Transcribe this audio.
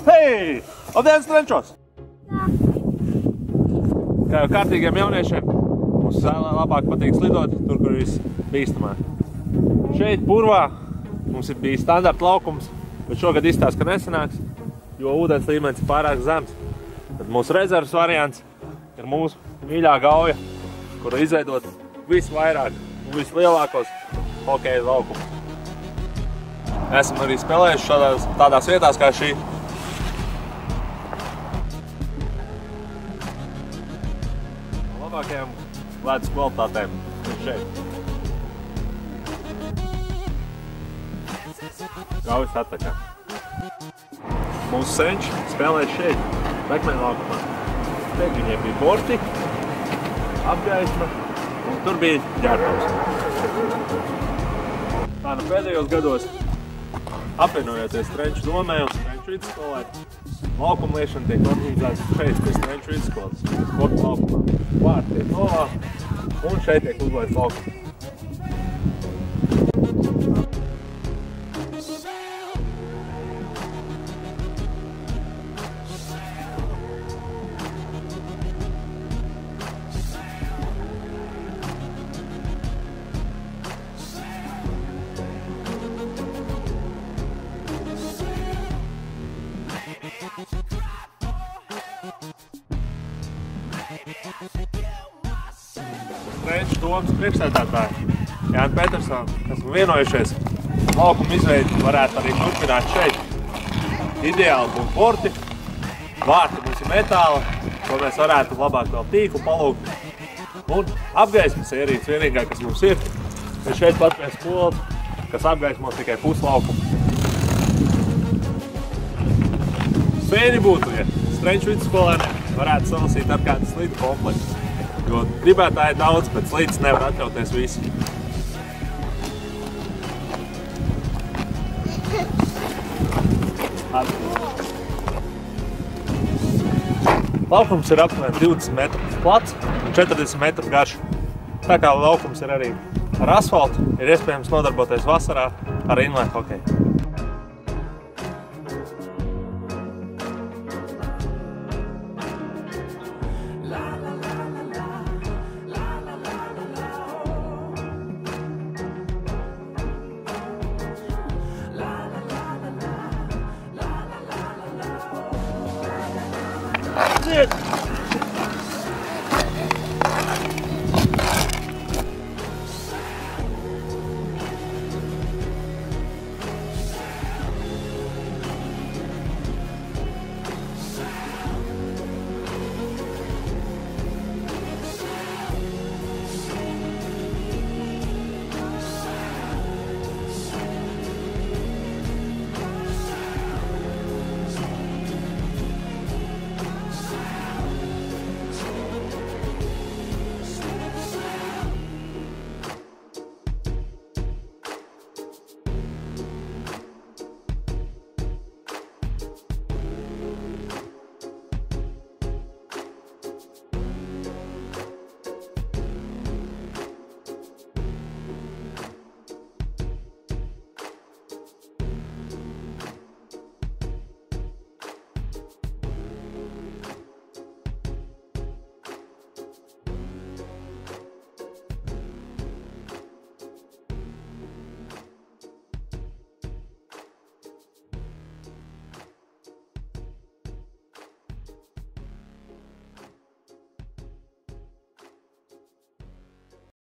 Hei! Labdien, Strenčos! Kā jau kārtīgiem jauniešiem, mums labāk patīk slidot tur, kur viss bīstamāk. Šeit, Purvā, mums ir bijis standarta laukums, bet šogad izstāsta, ka nesanāks, jo ūdens līmenis ir pārāk zems. Tad mūsu rezerves variants ir mūsu mīļā Gauja, kura izveidot visvairāk un vislielākos hokeja laukumus. Esam arī spēlējuši tādās vietās kā šī. Labākajām ledus kvalitātēm ir šeit. Gaujas attakā. Mūsu senči spēlē šeit, Bekmēna laukumā. Šeit viņiem bija borti, apgaisma, un tur bija ģērbtuvs. Tā pēdējos gados, apvienojoties Strenču domē un Strenču vidusskolai, laukuma liešana tiek organizēts šeit, pie Strenču vidusskolas, sporta laukumā. Vārti tiek novākti, un šeit tiek uzlaists laukums. Strenču domas priekšsēdētāji Jāni Petersoni esmu vienojušies. Laukuma izveidi varētu arī turpināt šeit. Ideāli būtu borti, vārti mums ir metāla, ko mēs varētu labāk vēl tīklu palūkt. Un apgaismas ierīces vienīgā, kas mums ir šeit pat pie skolas, kas apgaismos tikai puslaukumu. Spēni būtu, ja Strenču vidusskolēniem varētu salasīt ar kādu slidu komplektu. Jo gribētāji daudz, bet slīdes nevar atļauties visi. Laukums ir apmēram 20 metrus plats un 40 metru garš. Tā kā laukums ir arī ar asfaltu, ir iespējams nodarboties vasarā ar inline hokeju. That's it.